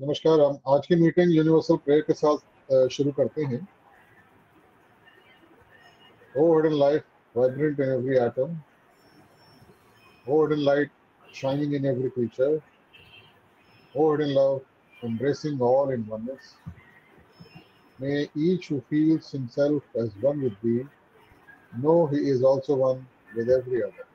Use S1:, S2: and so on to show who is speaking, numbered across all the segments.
S1: नमस्कार। हम आज की मीटिंग यूनिवर्सल प्रेयर के साथ शुरू करते हैं। O hidden light, vibrant in every atom. O hidden light, shining in every creature. O hidden love, embracing all in oneness. May each who feels himself as one with thee know he is also one with every other.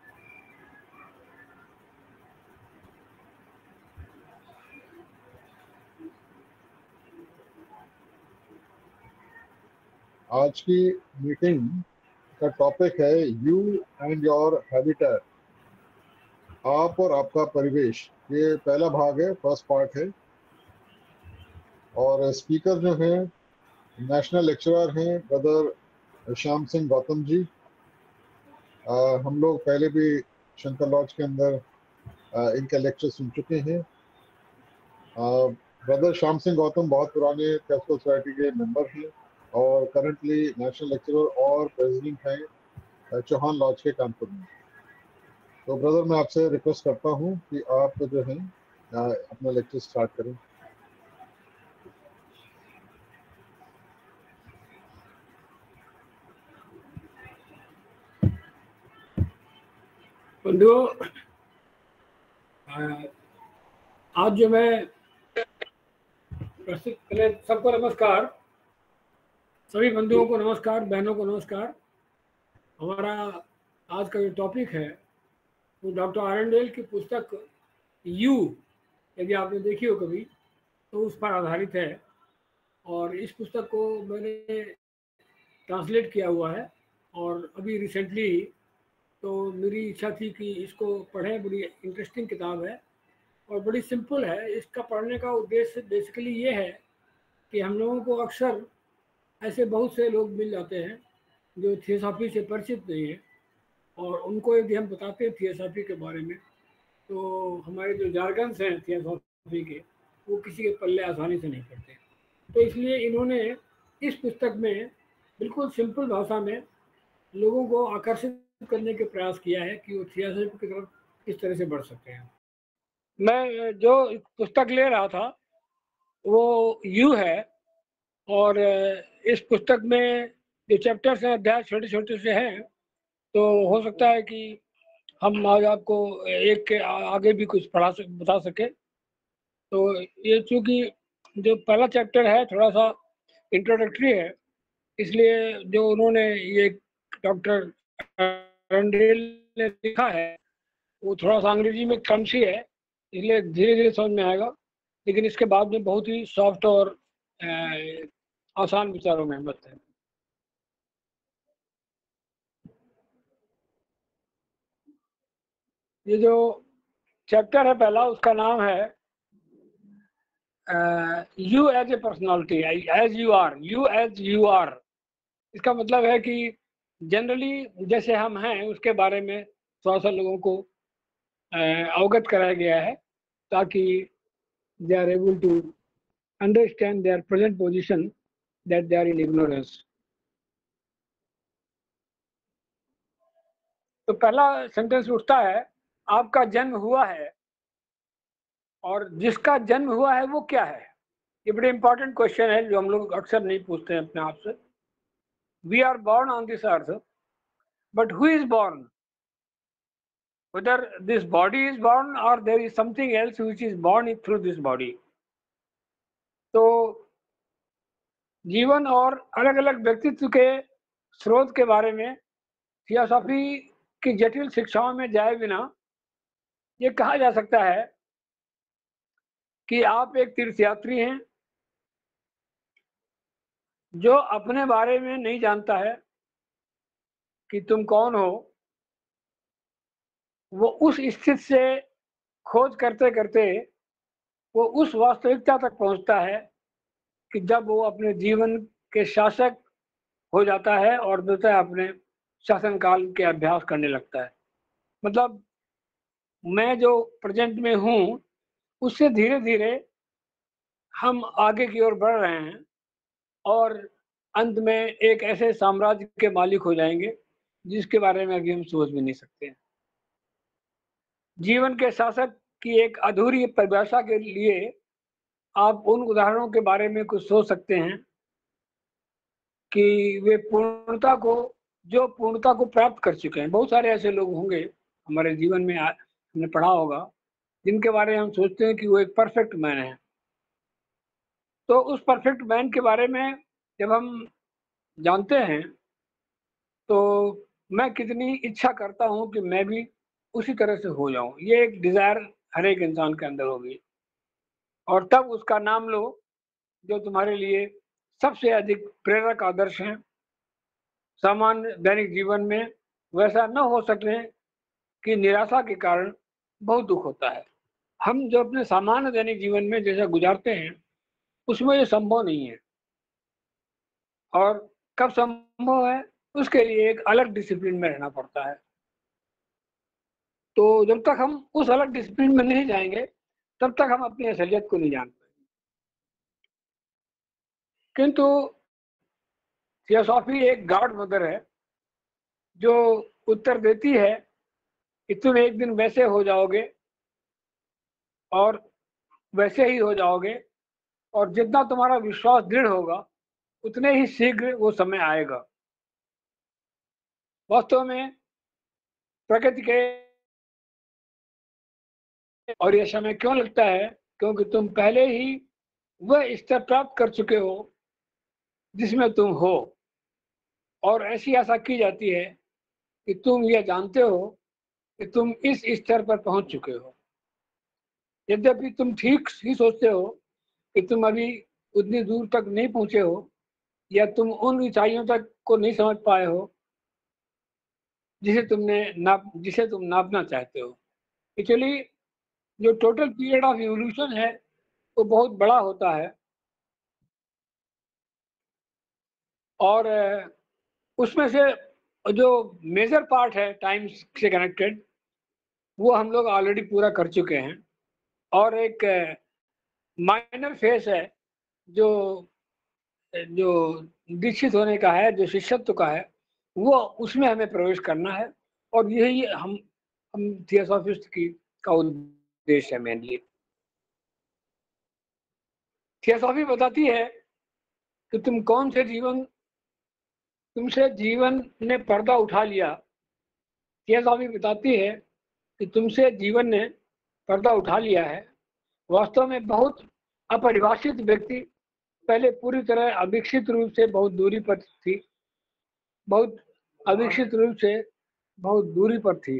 S1: आज की meeting का topic है you and your habitat. आप और आपका परिवेश, ये पहला भाग है, फर्स्ट पार्ट है। और स्पीकर जो हैं नेशनल लेक्चरर हैं ब्रदर श्याम सिंह गौतम जी। हम लोग पहले भी शंकर लॉज के अंदर इनका लेक्चर सुन चुके हैं। ब्रदर श्याम सिंह गौतम बहुत पुराने थियोसॉफिकल सोसाइटी के मेंबर हैं और करंटली नेशनल लेक्चरर और प्रेसिडेंट हैं चौहान लॉज के कानपुर में। तो ब्रदर, मैं आपसे रिक्वेस्ट करता हूं कि आप जो है अपना लेक्चर स्टार्ट करें।
S2: बंधुओं, आज जो मैं पहले सबको नमस्कार, सभी बंधुओं को नमस्कार, बहनों को नमस्कार। हमारा आज का जो टॉपिक है वो डॉक्टर आरएनडेल की पुस्तक यू, यदि आपने देखी हो कभी, तो उस पर आधारित है। और इस पुस्तक को मैंने ट्रांसलेट किया हुआ है और अभी रिसेंटली तो मेरी इच्छा थी कि इसको पढ़ें। बड़ी इंटरेस्टिंग किताब है और बड़ी सिंपल है। इसका पढ़ने का उद्देश्य बेसिकली ये है कि हम लोगों को अक्सर ऐसे बहुत से लोग मिल जाते हैं जो थियोसॉफी से परिचित नहीं है, और उनको यदि हम बताते हैं थियोसॉफी के बारे में तो हमारे जो जार्गन्स हैं थियोसॉफी के, वो किसी के पल्ले आसानी से नहीं पड़ते। तो इसलिए इन्होंने इस पुस्तक में बिल्कुल सिंपल भाषा में लोगों को आकर्षित करने के प्रयास किया है कि वो थियोसॉफी की तरफ किस तरह से बढ़ सकते हैं। मैं जो पुस्तक ले रहा था वो यू है, और इस पुस्तक में जो चैप्टर्स हैं, अध्याय छोटे छोटे से हैं, तो हो सकता है कि हम आज आपको एक के आगे भी कुछ बता सके। तो ये चूँकि जो पहला चैप्टर है थोड़ा सा इंट्रोडक्टरी है, इसलिए जो उन्होंने ये डॉक्टर आरएनडेल ने लिखा है वो थोड़ा सा अंग्रेजी में कम सी है, इसलिए धीरे धीरे समझ में आएगा। लेकिन इसके बाद में बहुत ही सॉफ्ट और आसान विचारों में मत है। ये जो चैप्टर है पहला, उसका नाम है you as a personality, as you are, you as you are. इसका मतलब है कि जनरली जैसे हम हैं उसके बारे में थोड़ा सा लोगों को अवगत कराया गया है, ताकि they are able to understand their present position, that they are in ignorance. तो पहला सेंटेंस उठता है, आपका जन्म हुआ है, और जिसका जन्म हुआ है वो क्या है? ये बड़े इंपॉर्टेंट क्वेश्चन है जो हम लोग अक्सर नहीं पूछते हैं अपने आप से। We are born on this earth, but who is born? Whether this body is born or there is something else which is born through this body. तो जीवन और अलग अलग व्यक्तित्व के स्रोत के बारे में थियोसॉफी की जटिल शिक्षाओं में जाए बिना ये कहा जा सकता है कि आप एक तीर्थयात्री हैं जो अपने बारे में नहीं जानता है कि तुम कौन हो। वो उस स्थिति से खोज करते करते वो उस वास्तविकता तक पहुंचता है कि जब वो अपने जीवन के शासक हो जाता है और दूसरा अपने शासनकाल के अभ्यास करने लगता है। मतलब मैं जो प्रेजेंट में हूँ उससे धीरे धीरे हम आगे की ओर बढ़ रहे हैं और अंत में एक ऐसे साम्राज्य के मालिक हो जाएंगे जिसके बारे में अभी हम सोच भी नहीं सकते हैं। जीवन के शासक की एक अधूरी परिभाषा के लिए आप उन उदाहरणों के बारे में कुछ सोच सकते हैं कि वे पूर्णता को जो पूर्णता को प्राप्त कर चुके हैं। बहुत सारे ऐसे लोग होंगे हमारे जीवन में हमने पढ़ा होगा, जिनके बारे में हम सोचते हैं कि वो एक परफेक्ट मैन है। तो उस परफेक्ट मैन के बारे में जब हम जानते हैं, तो मैं कितनी इच्छा करता हूँ कि मैं भी उसी तरह से हो जाऊँ। ये एक डिज़ायर हर एक इंसान के अंदर होगी, और तब उसका नाम लो जो तुम्हारे लिए सबसे अधिक प्रेरक आदर्श हैं। सामान्य दैनिक जीवन में वैसा न हो सकने की निराशा के कारण बहुत दुःख होता है। हम जो अपने सामान्य दैनिक जीवन में जैसा गुज़ारते हैं, उसमें ये संभव नहीं है, और कब संभव है, उसके लिए एक अलग डिसिप्लिन में रहना पड़ता है। तो जब तक हम उस अलग डिसिप्लिन में नहीं जाएँगे, तब तक हम अपनी असलियत को नहीं जान पाएँगे। किंतु थियोसॉफी एक गॉड मदर है, जो उत्तर देती है कि तुम एक दिन वैसे हो जाओगे, और वैसे ही हो जाओगे, और जितना तुम्हारा विश्वास दृढ़ होगा, उतने ही शीघ्र वो समय आएगा। वास्तव में प्रकृति के और ये समय क्यों लगता है? क्योंकि तुम पहले ही वह स्तर प्राप्त कर चुके हो जिसमें तुम हो, और ऐसी आशा की जाती है कि तुम यह जानते हो कि तुम इस स्तर पर पहुंच चुके हो। यद्यपि तुम ठीक ही सोचते हो कि तुम अभी उतनी दूर तक नहीं पहुंचे हो, या तुम उन ऊंचाइयों तक को नहीं समझ पाए हो जिसे तुम नापना चाहते हो। एक्चुअली जो टोटल पीरियड ऑफ इवोल्यूशन है, वो बहुत बड़ा होता है, और उसमें से जो मेजर पार्ट है टाइम से कनेक्टेड, वो हम लोग ऑलरेडी पूरा कर चुके हैं, और एक माइनर फेस है जो जो दीक्षित होने का है, जो शिष्यत्व का है, वो उसमें हमें प्रवेश करना है, और यही हम थियोसॉफिस्ट की का उद्देश्य है मेनली। थियोसॉफी बताती है कि तुमसे जीवन ने पर्दा उठा लिया। थियोसॉफी बताती है कि तुमसे जीवन ने पर्दा उठा लिया है। वास्तव में बहुत अपरिभाषित व्यक्ति पहले पूरी तरह अविकसित रूप से बहुत दूरी पर थी, बहुत अविकसित रूप से बहुत दूरी पर थी।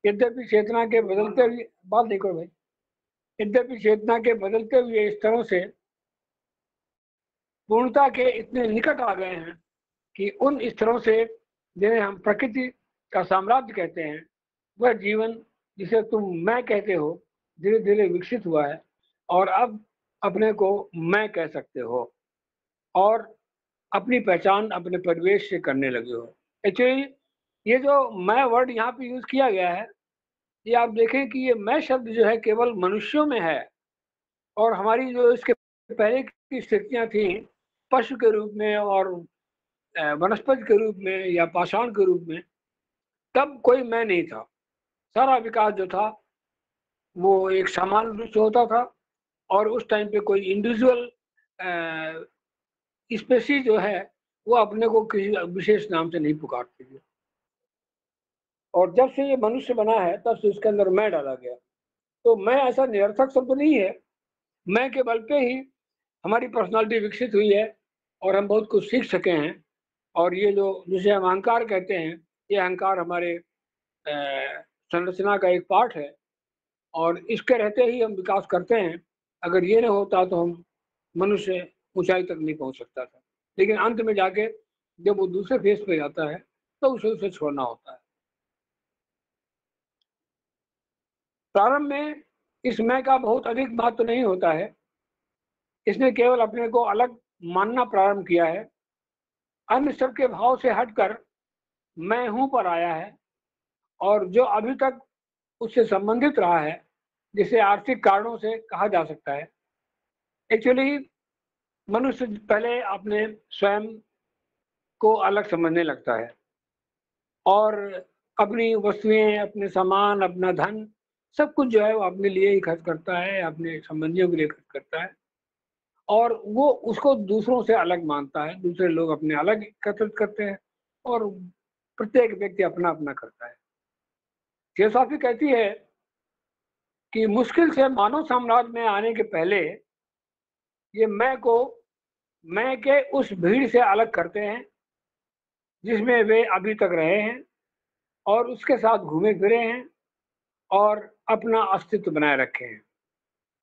S2: यद्यपि चेतना के बदलते हुए बात देखो भाई, यद्यपि चेतना के बदलते हुए स्तरों से पूर्णता के इतने निकट आ गए हैं कि उन स्तरों से जिन्हें हम प्रकृति का साम्राज्य कहते हैं, वह जीवन जिसे तुम मैं कहते हो, धीरे धीरे विकसित हुआ है, और अब अपने को मैं कह सकते हो, और अपनी पहचान अपने परिवेश से करने लगे हो। एक्चुअली ये जो मैं वर्ड यहाँ पे यूज किया गया है, ये आप देखें कि ये मैं शब्द जो है केवल मनुष्यों में है, और हमारी जो इसके पहले की स्थितियाँ थी पशु के रूप में और वनस्पति के रूप में या पाषाण के रूप में, तब कोई मैं नहीं था। सारा विकास जो था वो एक सामान्य रूप से होता था, और उस टाइम पे कोई इंडिविजुअल स्पेसीज जो है वो अपने को किसी विशेष नाम से नहीं पुकारती थी, और जब से ये मनुष्य बना है तब से उसके अंदर मैं डाला गया। तो मैं ऐसा निरर्थक शब्द नहीं है, मैं के बल पे ही हमारी पर्सनालिटी विकसित हुई है, और हम बहुत कुछ सीख सके हैं। और ये जो जिसे हम अहंकार कहते हैं, ये अहंकार हमारे संरचना का एक पार्ट है, और इसके रहते ही हम विकास करते हैं। अगर ये नहीं होता तो हम मनुष्य ऊंचाई तक नहीं पहुंच सकता था, लेकिन अंत में जाके जब वो दूसरे फेज पे जाता है तो उसे छोड़ना होता है। प्रारंभ में इस मैं का बहुत अधिक महत्व नहीं होता है, इसने केवल अपने को अलग मानना प्रारंभ किया है। अन्य सबके भाव से हटकर मैं हूं पर आया है, और जो अभी तक उससे संबंधित रहा है, जिसे आर्थिक कारणों से कहा जा सकता है। एक्चुअली मनुष्य पहले अपने स्वयं को अलग समझने लगता है, और अपनी वस्तुएं, अपने सामान, अपना धन सब कुछ जो है वो अपने लिए ही खर्च करता है, अपने संबंधियों के लिए खर्च करता है, और वो उसको दूसरों से अलग मानता है। दूसरे लोग अपने अलग एकत्रित करते हैं और प्रत्येक व्यक्ति अपना अपना करता है। थियोसॉफी कहती है कि मुश्किल से मानव साम्राज्य में आने के पहले ये मैं के उस भीड़ से अलग करते हैं जिसमें वे अभी तक रहे हैं और उसके साथ घूमे फिरे हैं और अपना अस्तित्व बनाए रखे हैं।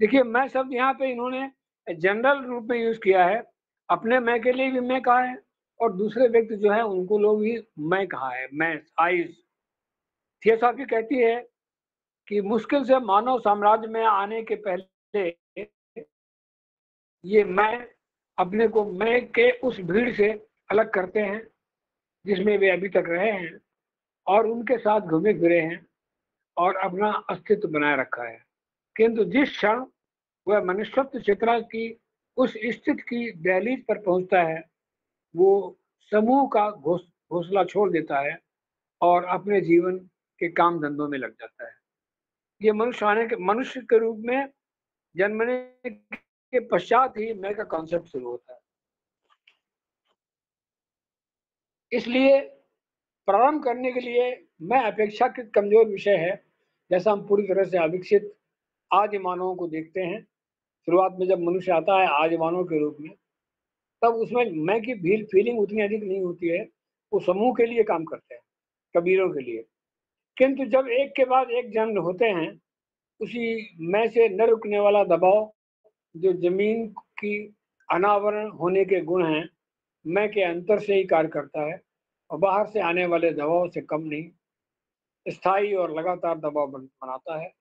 S2: देखिए, मैं शब्द यहाँ पे इन्होंने जनरल रूप में यूज किया है। अपने मैं के लिए भी मैं कहा है और दूसरे व्यक्ति जो है उनको लोग भी मैं कहा है, मैं आइज। थियोसॉफी कहती है कि मुश्किल से मानव साम्राज्य में आने के पहले ये मैं अपने को मैं के उस भीड़ से अलग करते हैं जिसमें वे अभी तक रहे हैं और उनके साथ घूमे फिरे हैं और अपना अस्तित्व बनाए रखा है। किंतु जिस क्षण वह मनुष्यत्व चेतना की उस स्थिति की दहलीज पर पहुंचता है, वो समूह का घोंसला छोड़ देता है और अपने जीवन के काम धंधों में लग जाता है। ये मनुष्य के रूप में जन्मने के पश्चात ही मैं का कॉन्सेप्ट शुरू होता है। इसलिए प्रारंभ करने के लिए मैं अपेक्षाकृत कमजोर विषय है। जैसा हम पूरी तरह से अविकसित आदि मानवों को देखते हैं, शुरुआत में जब मनुष्य आता है आदि मानव के रूप में, तब उसमें मैं की फीलिंग उतनी अधिक नहीं होती है। वो समूह के लिए काम करते हैं, कबीरों के लिए। किंतु जब एक के बाद एक जन्म होते हैं, उसी मैं से न रुकने वाला दबाव जो जमीन की अनावरण होने के गुण हैं, मैं के अंतर से ही कार्य करता है और बाहर से आने वाले दबाव से कम नहीं, स्थायी और लगातार दबाव बनाता है।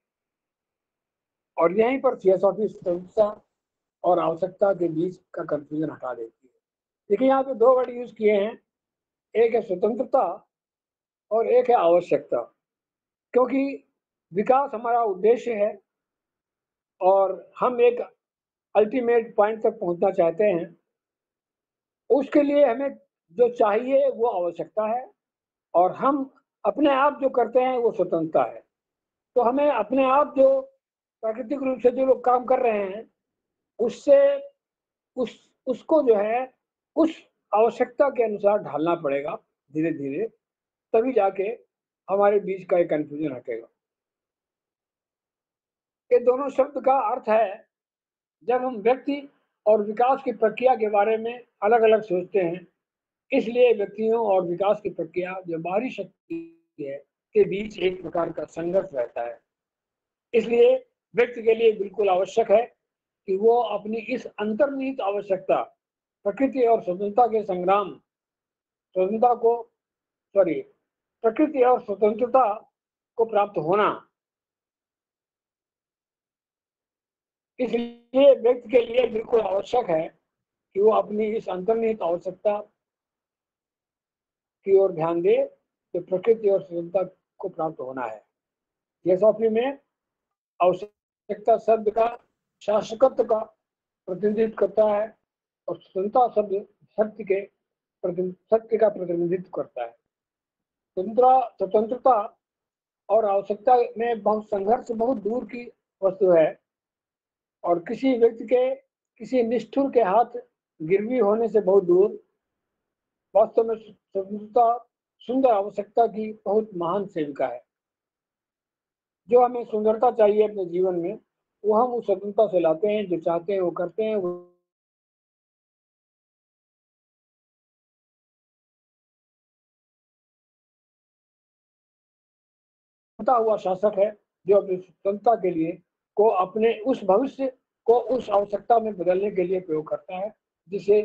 S2: और यहीं पर थियोसॉफी स्वतंत्रता और आवश्यकता के बीच का कंफ्यूजन हटा देती है। देखिए, यहाँ पे दो वर्ड यूज किए हैं, एक है स्वतंत्रता और एक है आवश्यकता। क्योंकि विकास हमारा उद्देश्य है और हम एक अल्टीमेट पॉइंट तक पहुंचना चाहते हैं। उसके लिए हमें जो चाहिए वो आवश्यकता है और हम अपने आप जो करते हैं वो स्वतंत्रता है। तो हमें अपने आप जो प्राकृतिक रूप से जो लोग काम कर रहे हैं उससे उसको जो है उस आवश्यकता के अनुसार ढालना पड़ेगा धीरे धीरे, तभी जाके हमारे बीच का एक कंफ्यूजन हटेगा। ये दोनों शब्द का अर्थ है, जब हम व्यक्ति और विकास की प्रक्रिया के बारे में अलग अलग सोचते हैं, इसलिए व्यक्तियों और विकास की प्रक्रिया जो बाहरी शक्ति है के बीच एक प्रकार का संघर्ष रहता है। इसलिए व्यक्ति के लिए बिल्कुल आवश्यक है कि वो अपनी इस अंतर्निहित आवश्यकता, प्रकृति और स्वतंत्रता के संग्राम, स्वतंत्रता को सॉरी प्रकृति और स्वतंत्रता को प्राप्त होना, इसलिए व्यक्ति के लिए बिल्कुल आवश्यक है कि वो अपनी इस अंतर्निहित आवश्यकता की ओर ध्यान दे, जो प्रकृति और स्वतंत्रता को प्राप्त होना है। थियोसॉफी में आवश्यकता शब्द का शासकत्व का प्रतिनिधित्व करता है और स्वतंत्रता शब्द सत्य का प्रतिनिधित्व करता है। स्वतंत्रता और आवश्यकता में बहुत संघर्ष बहुत दूर की वस्तु है और किसी व्यक्ति के किसी निष्ठुर के हाथ गिरवी होने से बहुत दूर। वास्तव में स्वतंत्रता सुंदर आवश्यकता की बहुत महान सेविका है। जो हमें सुंदरता चाहिए अपने जीवन में, वो हम उस स्वतंत्रता से लाते हैं, जो चाहते हैं वो करते हैं। वो हुआ शासक है जो अपनी स्वतंत्रता के लिए को अपने उस भविष्य को उस आवश्यकता में बदलने के लिए प्रयोग करता है जिसे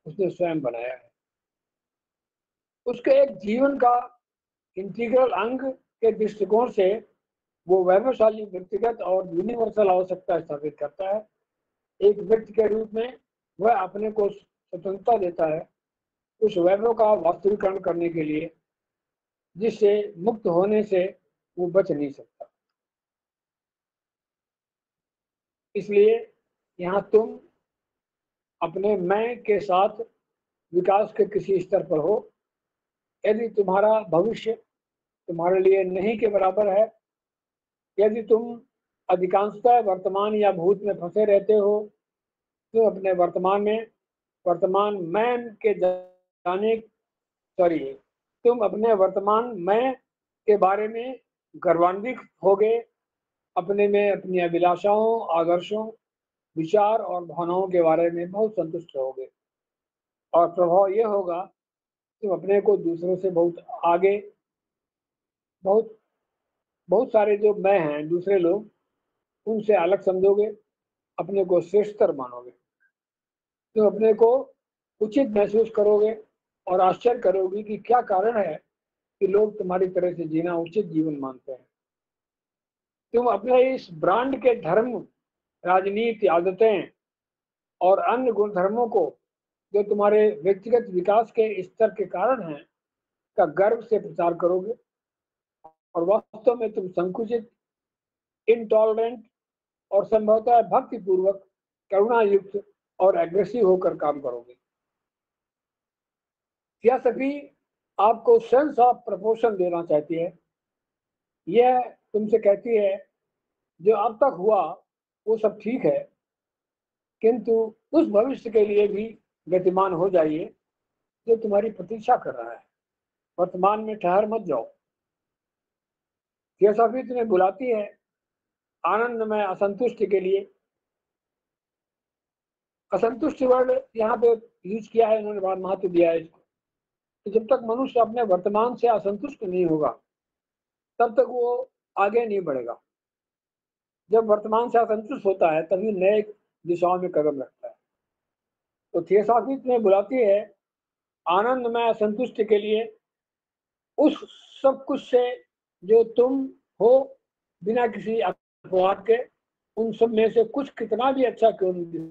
S2: उसने स्वयं बनाया है। उसके एक जीवन का इंटीग्रल अंग के दृष्टिकोण से वो वैभवशाली व्यक्तिगत और यूनिवर्सल आवश्यकता स्थापित करता है। एक व्यक्ति के रूप में वह अपने को स्वतंत्रता देता है उस वैभव का वास्तविकरण करने के लिए जिससे मुक्त होने से वो बच नहीं सकता। इसलिए यहाँ तुम अपने मैं के साथ विकास के किसी स्तर पर हो। यदि तुम्हारा भविष्य तुम्हारे लिए नहीं के बराबर है यदि तुम अधिकांशतः वर्तमान या भूत में फंसे रहते हो, तो अपने वर्तमान मैं के जाने सॉरी तुम अपने वर्तमान मैं के बारे में गर्वान्वित होगे, अपने में अपनी अभिलाषाओं, आदर्शों, विचार और भावनाओं के बारे में बहुत संतुष्ट रहोगे और प्रभाव यह होगा तुम अपने को दूसरों से बहुत आगे, बहुत बहुत सारे जो मैं हैं दूसरे लोग, उनसे अलग समझोगे, अपने को श्रेष्ठतर मानोगे। तुम अपने को उचित महसूस करोगे और आश्चर्य करोगे कि क्या कारण है कि लोग तुम्हारी तरह से जीना उचित जीवन मानते हैं। तुम अपने इस ब्रांड के धर्म, राजनीति, आदतें और अन्य गुणधर्मों को जो तुम्हारे व्यक्तिगत विकास के स्तर के कारण हैं का गर्व से प्रचार करोगे और वास्तव में तुम संकुचित, इनटॉलरेंट और संभवतः भक्तिपूर्वक, करुणा युक्त और एग्रेसिव होकर काम करोगे। थियोसॉफी आपको सेंस ऑफ प्रपोर्शन देना चाहती है। यह तुमसे कहती है जो अब तक हुआ वो सब ठीक है, किंतु उस भविष्य के लिए भी गतिमान हो जाइए जो तुम्हारी प्रतीक्षा कर रहा है। वर्तमान में ठहर मत जाओ। थियोसॉफी तुम्हें बुलाती है आनंदमय असंतुष्टि के लिए। असंतुष्टि वर्ड यहाँ पे यूज किया है, इन्होंने बड़ा महत्व दिया है इसको। तो जब तक मनुष्य अपने वर्तमान से असंतुष्ट नहीं होगा तब तक वो आगे नहीं बढ़ेगा। जब वर्तमान से असंतुष्ट होता है तभी नए दिशाओं में कदम रखता है। तो थियोसॉफी तुम्हें बुलाती है आनंदमय असंतुष्टि के लिए, उस सब कुछ से जो तुम हो बिना किसी अपवाद के, उन सब में से कुछ कितना भी अच्छा क्यों नहीं,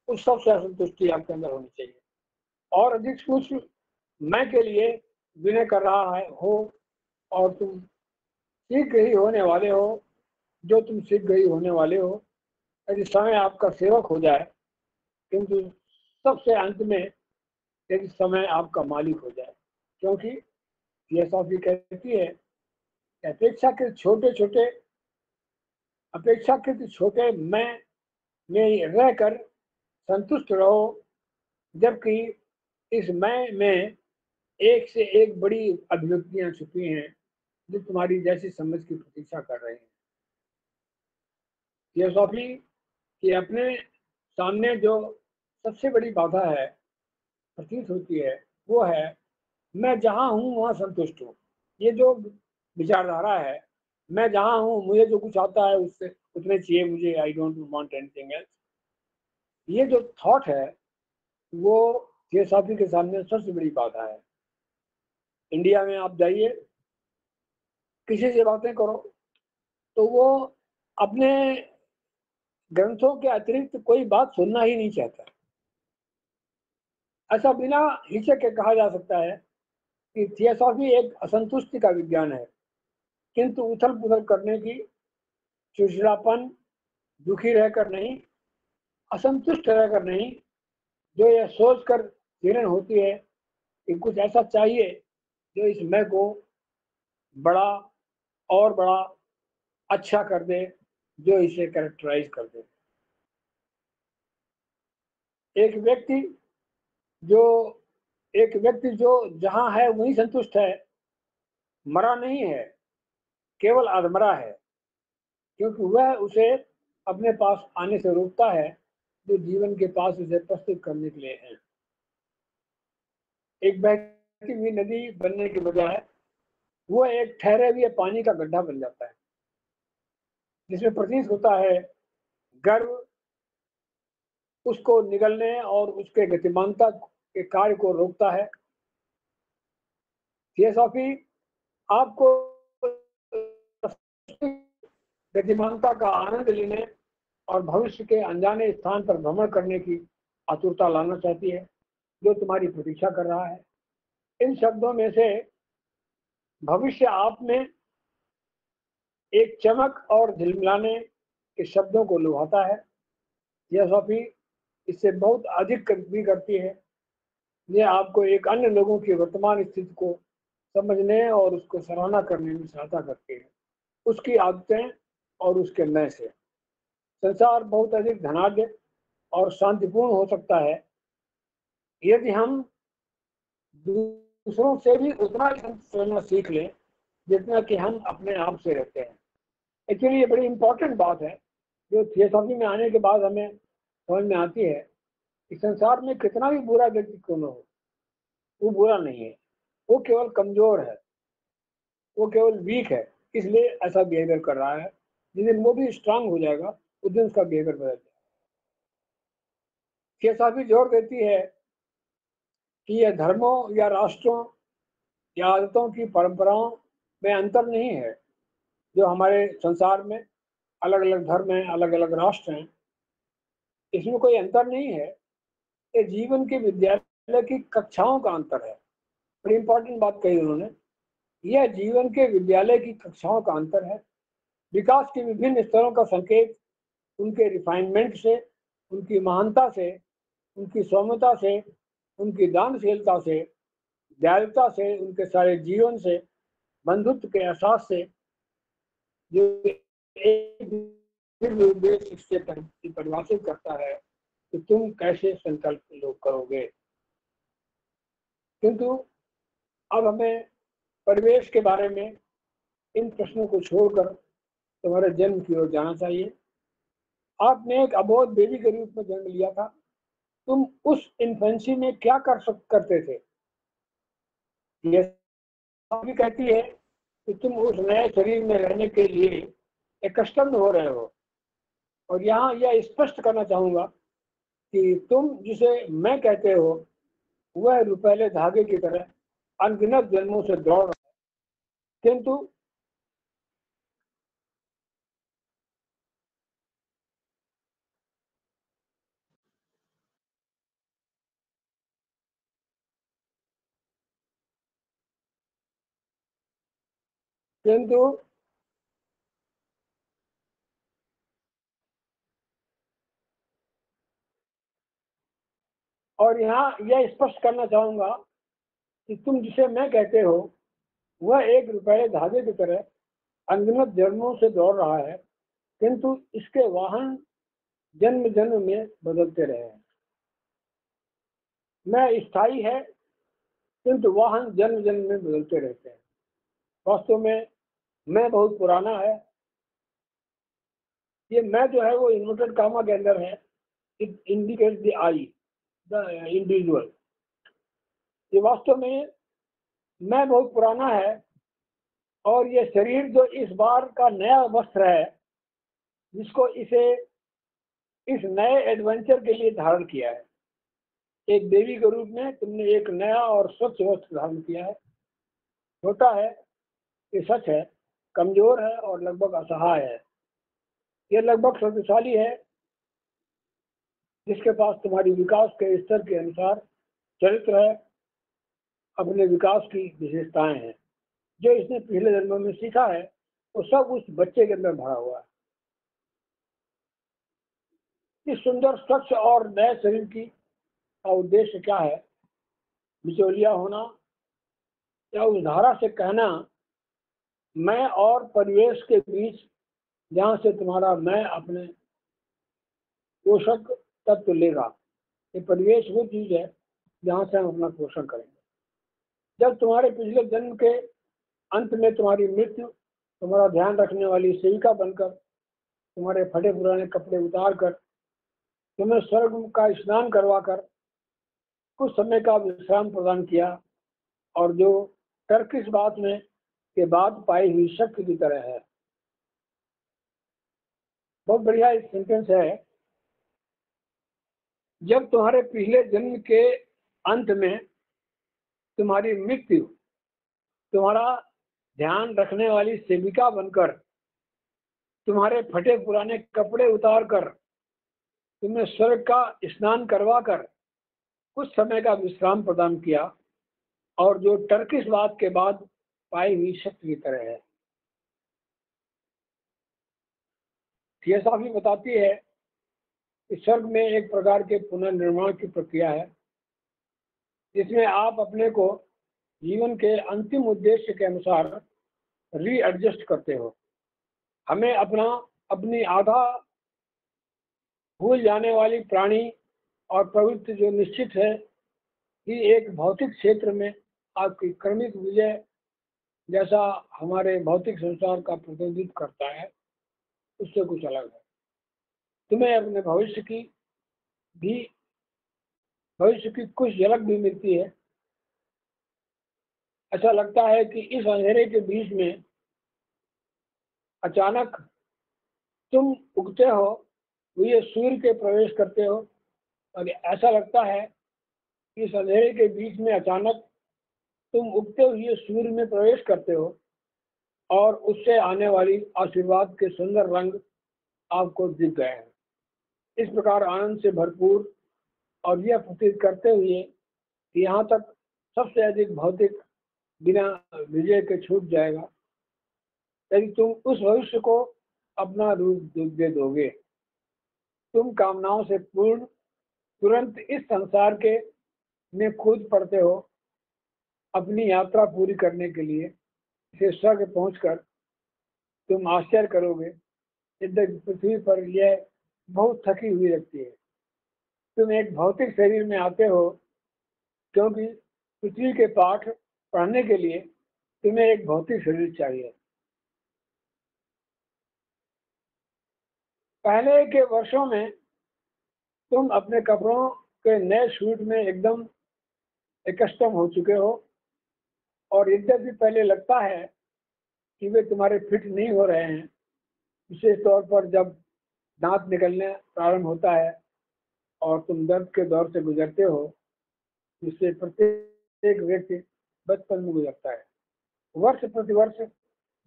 S2: उस सब से असंतुष्टि आपके अंदर होनी चाहिए। और अधिक कुछ मैं के लिए विनय कर रहा है हो और तुम सीख गई होने वाले हो, जो तुम सीख गई होने वाले हो। यदि समय आपका सेवक हो जाए, किंतु सबसे अंत में यदि समय आपका मालिक हो जाए, क्योंकि थियोसॉफी कहती है अपेक्षाकृत छोटे मैं में रहकर संतुष्ट रहो, जबकि इस मैं में एक से एक बड़ी अभिव्यक्तियां छुपी हैं जो तुम्हारी जैसी समझ की प्रतीक्षा कर रहे हैं। थियोसॉफी के अपने सामने जो सबसे बड़ी बाधा है प्रतीत होती है वो है मैं जहाँ हूँ वहाँ संतुष्ट हूँ। ये जो विचारधारा है, मैं जहाँ हूँ मुझे जो कुछ आता है उससे उतने चाहिए मुझे, I don't want anything else, ये जो थॉट है वो थियोसॉफी के सामने सबसे बड़ी बाधा है। इंडिया में आप जाइए, किसी से बातें करो तो वो अपने ग्रंथों के अतिरिक्त कोई बात सुनना ही नहीं चाहता। ऐसा बिना हिचक के कहा जा सकता है कि थियोसॉफी एक असंतुष्टि का विज्ञान है, किंतु उथल पुथल करने की, चिड़चिड़ापन, दुखी रहकर नहीं, असंतुष्ट रहकर नहीं, जो यह सोचकर जीर्ण होती है कि कुछ ऐसा चाहिए जो इस मैं को बड़ा और बड़ा अच्छा कर दे, जो इसे कैरेक्टराइज कर दे। एक व्यक्ति जो जहाँ है वहीं संतुष्ट है, मरा नहीं है, केवल अधमरा है, क्योंकि वह उसे अपने पास आने से रोकता है जो जीवन के पास उसे प्रस्तुत करने के लिए है। एक बहती हुई नदी बनने के बजाय वो एक ठहरे हुए पानी का गड्ढा बन जाता है, जिसमें प्रतीत होता है गर्व उसको निगलने और उसके गतिमानता के कार्य को रोकता है। थियोसॉफी आपको गतिमानता का आनंद लेने और भविष्य के अनजाने स्थान पर भ्रमण करने की आतुरता लाना चाहती है जो तुम्हारी प्रतीक्षा कर रहा है। इन शब्दों में से भविष्य आप में एक चमक और झिलमिलाने के शब्दों को लुभाता है। थियोसॉफी इससे बहुत अधिक भी करती है। यह आपको एक अन्य लोगों की वर्तमान स्थिति को समझने और उसको सराहना करने में सहायता करती है। उसकी आदतें और उसके मैं से। संसार बहुत अधिक धनाढ्य और शांतिपूर्ण हो सकता है यदि हम दूसरों से भी उतना ही रहना सीख लें जितना कि हम अपने आप से रहते हैं। एक्चुअली ये बड़ी इंपॉर्टेंट बात है जो थियोसॉफी में आने के बाद हमें समझ में आती है कि संसार में कितना भी बुरा व्यक्ति क्यों न हो, वो बुरा नहीं है, वो केवल कमजोर है, वो केवल वीक है, इसलिए ऐसा बिहेवियर कर रहा है। जिस दिन वो भी स्ट्रांग हो जाएगा उस दिन उसका बिहेवियर बदल जाएगा। थियोसॉफी जोर देती है कि यह धर्मों या राष्ट्रों या आदतों की परंपराओं में अंतर नहीं है। जो हमारे संसार में अलग अलग धर्म हैं, अलग अलग राष्ट्र हैं, इसमें कोई अंतर नहीं है। ये जीवन के विद्यालय की कक्षाओं का अंतर है। बड़ी इंपॉर्टेंट बात कही उन्होंने, यह जीवन के विद्यालय की कक्षाओं का अंतर है। विकास के विभिन्न स्तरों का संकेत उनके रिफाइनमेंट से, उनकी महानता से, उनकी सौम्यता से, उनकी दानशीलता से, दयालुता से, उनके सारे जीवन से, बंधुत्व के एहसास से, जो एक उद्देश्य से परिभाषित करता है कि तुम कैसे संकल्प लोग करोगे। किंतु अब हमें परिवेश के बारे में इन प्रश्नों को छोड़कर तुम्हारे जन्म की ओर जाना चाहिए। आपने एक अबोध बेबी के रूप में जन्म लिया था, तुम उस इन्फेंसी में क्या करते थे? ये भी कहती है कि तुम उस नए शरीर में रहने के लिए एकस्टम्ड हो रहे हो। और यहाँ यह स्पष्ट करना चाहूंगा कि तुम जिसे मैं कहते हो वह रुपैले धागे की तरह अनगिनत जन्मों से दौड़ रहा है, किंतु किंतु और यहाँ यह स्पष्ट करना चाहूंगा कि तुम जिसे मैं कहते हो वह एक रुपये धागे की तरह अनगिनत जन्मों से दौड़ रहा है, किंतु इसके वाहन जन्म जन्म में बदलते रहे हैं। मैं स्थायी है, किंतु वाहन जन्म जन्म में बदलते रहते हैं। वास्तव में मैं बहुत पुराना है। ये मैं जो है वो इन्वर्टेड कामा के अंदर है। It indicates the I, the individual. ये वास्तव में मैं बहुत पुराना है और ये शरीर जो इस बार का नया वस्त्र है जिसको इसे इस नए एडवेंचर के लिए धारण किया है। एक देवी के रूप में तुमने एक नया और स्वच्छ वस्त्र धारण किया है। छोटा है, ये सच है, कमजोर है और लगभग असहाय है। ये लगभग शक्तिशाली है, जिसके पास तुम्हारी विकास के स्तर के अनुसार चरित्र है, अपने विकास की विशेषताएं हैं। जो इसने पिछले जन्मों में सीखा है वो सब उस बच्चे के अंदर भरा हुआ है। इस सुंदर स्वच्छ और नए शरीर की का उद्देश्य क्या है? बिचौलिया होना या उस धारा से कहना मैं और परिवेश के बीच जहाँ से तुम्हारा मैं अपने पोषक तत्व लेगा। ये परिवेश वो चीज है जहाँ से हम अपना पोषण करेंगे। जब तुम्हारे पिछले जन्म के अंत में तुम्हारी मृत्यु तुम्हारा ध्यान रखने वाली सेविका बनकर तुम्हारे फटे पुराने कपड़े उतार कर तुम्हें स्वर्ग का स्नान करवा कर कुछ समय का विश्राम प्रदान किया, और जो टर्किश बात में के बाद पाई हुई शक्ति की तरह है। बहुत बढ़िया सेंटेंस है। जब तुम्हारे पिछले जन्म के अंत में तुम्हारी मृत्यु तुम्हारा ध्यान रखने वाली सेविका बनकर तुम्हारे फटे पुराने कपड़े उतार कर तुम्हें स्वर्ग का स्नान करवा कर कुछ समय का विश्राम प्रदान किया, और जो टर्किश बात के बाद पाई हुई शक्ति की तरह है। थियोसॉफी बताती है कि स्वर्ग में एक प्रकार के पुनर्निर्माण की प्रक्रिया है जिसमें आप अपने को जीवन के अंतिम उद्देश्य के अनुसार रीएडजस्ट करते हो। हमें अपनी आधा भूल जाने वाली प्राणी और प्रवृत्ति जो निश्चित है कि एक भौतिक क्षेत्र में आपकी क्रमिक विजय जैसा हमारे भौतिक संसार का प्रतिनिधित्व करता है, उससे कुछ अलग है। तुम्हें अपने भी भविष्य की कुछ झलक भी मिलती है। ऐसा लगता है कि इस अंधेरे के बीच में अचानक तुम उगते हो हुए सूर्य के प्रवेश करते हो, और ऐसा लगता है कि इस अंधेरे के बीच में अचानक तुम उगते हुए सूर्य में प्रवेश करते हो और उससे आने वाली आशीर्वाद के सुंदर रंग आपको दिख गए हैं। इस प्रकार आनंद से भरपूर और यह प्रतीत करते हुए कि यहाँ तक सबसे अधिक भौतिक बिना विजय के छूट जाएगा, यदि तुम उस भविष्य को अपना रूप दे दोगे। तुम कामनाओं से पूर्ण तुरंत इस संसार के में कूद पड़ते हो अपनी यात्रा पूरी करने के लिए। इसे स्वर्ग पहुंचकर तुम आश्चर्य करोगे, यद्यपि पृथ्वी पर यह बहुत थकी हुई लगती है। तुम एक भौतिक शरीर में आते हो क्योंकि पृथ्वी के पाठ पढ़ने के लिए तुम्हें एक भौतिक शरीर चाहिए। पहले के वर्षों में तुम अपने कपड़ों के नए सूट में एकदम एकस्टम हो चुके हो, और यद्यपि पहले लगता है कि वे तुम्हारे फिट नहीं हो रहे हैं, विशेष तौर पर जब दांत निकलने प्रारंभ होता है और तुम दर्द के दौर से गुजरते हो, जिससे प्रत्येक व्यक्ति बचपन में गुजरता है। वर्ष प्रतिवर्ष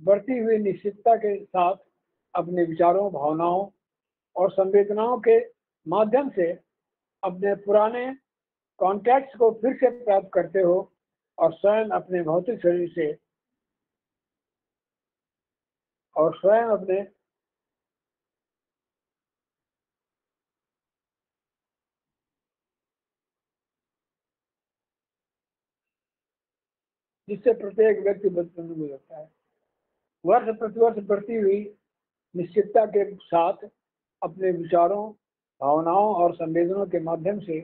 S2: बढ़ती हुई निश्चितता के साथ अपने विचारों, भावनाओं और संवेदनाओं के माध्यम से अपने पुराने कॉन्टैक्ट्स को फिर से प्राप्त करते हो और स्वयं अपने भौतिक शरीर से और स्वयं अपने जिससे प्रत्येक व्यक्ति बचपन में गुजरता है। वर्ष प्रतिवर्ष बढ़ती हुई निश्चितता के साथ अपने विचारों, भावनाओं और संवेदनाओं के माध्यम से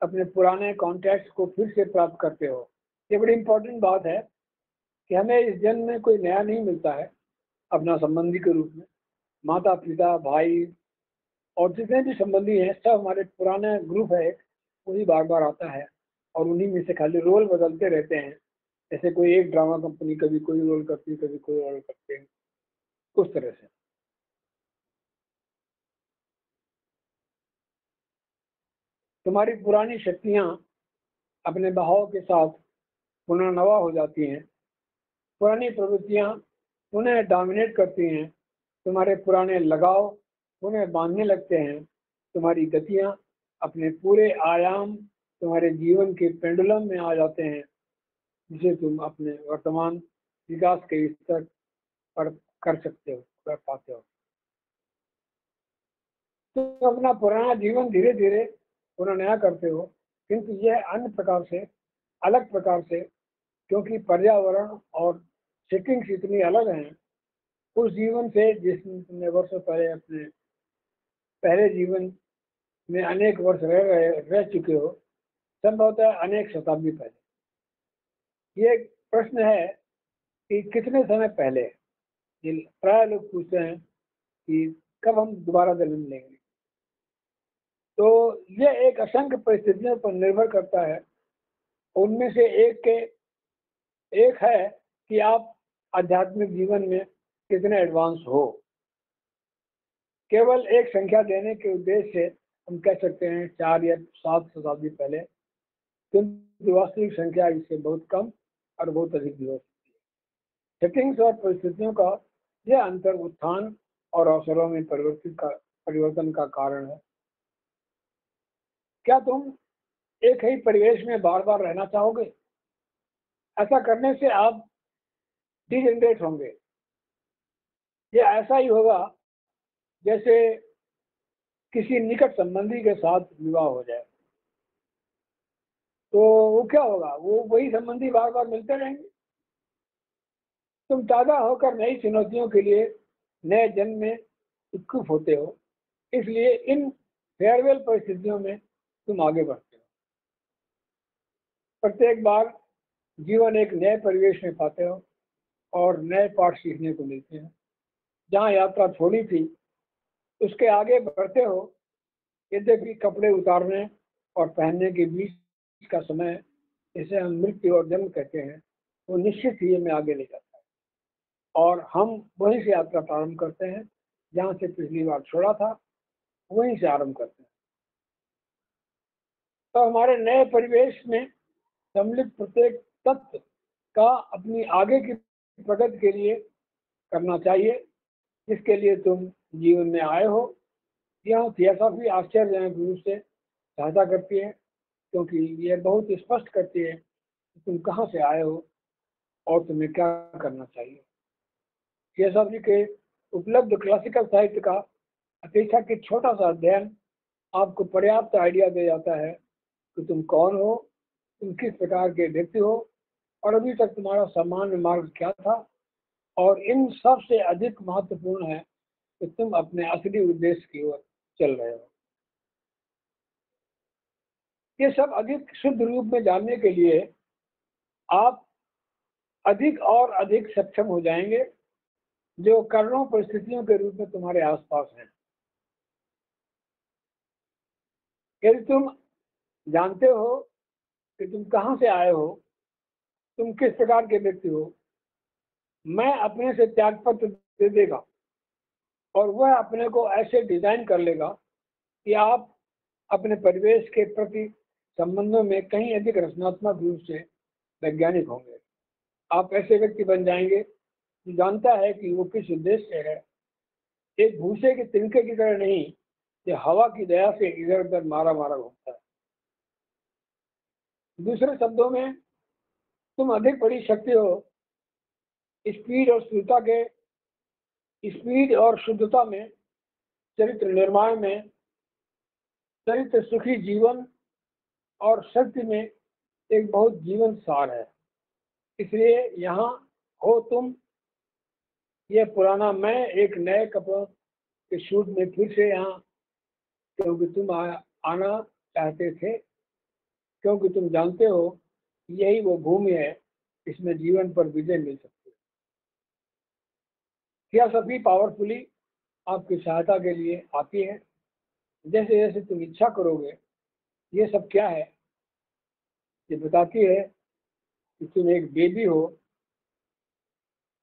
S2: अपने पुराने कॉन्टैक्ट्स को फिर से प्राप्त करते हो। ये बड़ी इंपॉर्टेंट बात है कि हमें इस जन्म में कोई नया नहीं मिलता है अपना संबंधी के रूप में। माता पिता, भाई और जितने भी संबंधी हैं, सब हमारे पुराने ग्रुप है एक, वही बार बार आता है और उन्हीं में से खाली रोल बदलते रहते हैं। जैसे कोई एक ड्रामा कंपनी कभी कोई रोल करती है, कभी कोई रोल करते हैं, उस तरह से। तुम्हारी पुरानी शक्तियां अपने बहाव के साथ पुनः नवा हो जाती हैं। पुरानी प्रवृत्तियां पुनः डोमिनेट करती हैं। तुम्हारे पुराने लगाव पुनः बांधने लगते हैं। तुम्हारी गतियां अपने पूरे आयाम तुम्हारे जीवन के पेंडुलम में आ जाते हैं, जिसे तुम अपने वर्तमान विकास के स्तर पर कर पाते हो। तुम अपना पुराना जीवन धीरे धीरे पुनः नया करते हो, किंतु यह अन्य प्रकार से, अलग प्रकार से, क्योंकि पर्यावरण और सेटिंग्स इतनी अलग हैं उस जीवन से जिसमें तुमने वर्षों पहले अपने पहले जीवन में अनेक वर्ष रह चुके हो, संभवतः अनेक शताब्दी पहले। ये प्रश्न है कि कितने समय पहले। ये प्राय लोग पूछते हैं कि कब हम दोबारा जन्म लेंगे। तो यह एक असंख्य परिस्थितियों पर निर्भर करता है। उनमें से एक है कि आप आध्यात्मिक जीवन में कितने एडवांस हो। केवल एक संख्या देने के उद्देश्य से हम कह सकते हैं 4 या 7 शताब्दी पहले, क्योंकि वास्तविक संख्या इससे बहुत कम और बहुत अधिक भी हो सकती है। सेटिंग्स और परिस्थितियों का यह अंतर उत्थान और अवसरों में परिवर्तन का कारण है। क्या तुम एक ही परिवेश में बार बार रहना चाहोगे? ऐसा करने से आप डिजेनरेट होंगे। यह ऐसा ही होगा जैसे किसी निकट संबंधी के साथ विवाह हो जाए, तो वो क्या होगा, वो वही संबंधी बार बार मिलते रहेंगे। तुम ताज़ा होकर नई चुनौतियों के लिए नए जन्म में उत्सुक होते हो, इसलिए इन फेयरवेल परिस्थितियों में तुम आगे बढ़ते हो। प्रत्येक बार जीवन एक नए परिवेश में पाते हो और नए पाठ सीखने को मिलते हैं। जहाँ यात्रा छोड़ी थी उसके आगे बढ़ते हो, यद्यपि कपड़े उतारने और पहनने के बीच का समय, जिसे हम मृत्यु और जन्म कहते हैं, वो निश्चित ही हमें आगे ले जाता है और हम वहीं से यात्रा प्रारंभ करते हैं जहाँ से पिछली बार छोड़ा था, वहीं से आरंभ करते हैं। तो हमारे नए परिवेश में सम्मिलित प्रत्येक तत्व का अपनी आगे की प्रगति के लिए करना चाहिए, जिसके लिए तुम जीवन में आए हो। यह थियोसॉफी आश्चर्यजनक रूप से सहायता करती है, क्योंकि यह बहुत स्पष्ट करती है कि तुम कहाँ से आए हो और तुम्हें क्या करना चाहिए। थियोसॉफी के उपलब्ध क्लासिकल साहित्य का अपेक्षाकृत छोटा सा अध्ययन आपको पर्याप्त आइडिया दे जाता है कि तुम कौन हो, तुम किस प्रकार के व्यक्ति हो और अभी तक तुम्हारा सामान्य मार्ग क्या था, और इन सब से अधिक महत्वपूर्ण है कि तुम अपने असली उद्देश्य की ओर चल रहे हो। ये सब अधिक शुद्ध रूप में जानने के लिए आप अधिक और अधिक सक्षम हो जाएंगे, जो करोड़ों परिस्थितियों के रूप में तुम्हारे आसपास हैं। यदि तुम जानते हो कि तुम कहाँ से आए हो, तुम किस प्रकार के व्यक्ति हो, मैं अपने से त्याग पत्र दे देगा और वह अपने को ऐसे डिजाइन कर लेगा कि आप अपने परिवेश के प्रति संबंधों में कहीं अधिक रचनात्मक रूप से वैज्ञानिक होंगे। आप ऐसे व्यक्ति बन जाएंगे जो जानता है कि वो किस उद्देश्य से है, एक भूसे के तिनके की तरह नहीं, जो हवा की दया से इधर उधर मारा मारा घूमता है। दूसरे शब्दों में, तुम अधिक बड़ी शक्ति हो स्पीड और शुद्धता में, चरित्र निर्माण में, चरित्र सुखी जीवन और शक्ति में एक बहुत जीवन सार है। इसलिए यहाँ हो तुम, ये पुराना मैं एक नए कपड़ों के शूट में फिर से यहाँ, क्योंकि तुम आना चाहते थे, क्योंकि तुम जानते हो यही वो भूमि है इसमें जीवन पर विजय मिल सकती है। क्या सभी पावरफुली आपकी सहायता के लिए आती है। जैसे जैसे तुम इच्छा करोगे, ये सब क्या है, ये बताती है कि तुम एक बेबी हो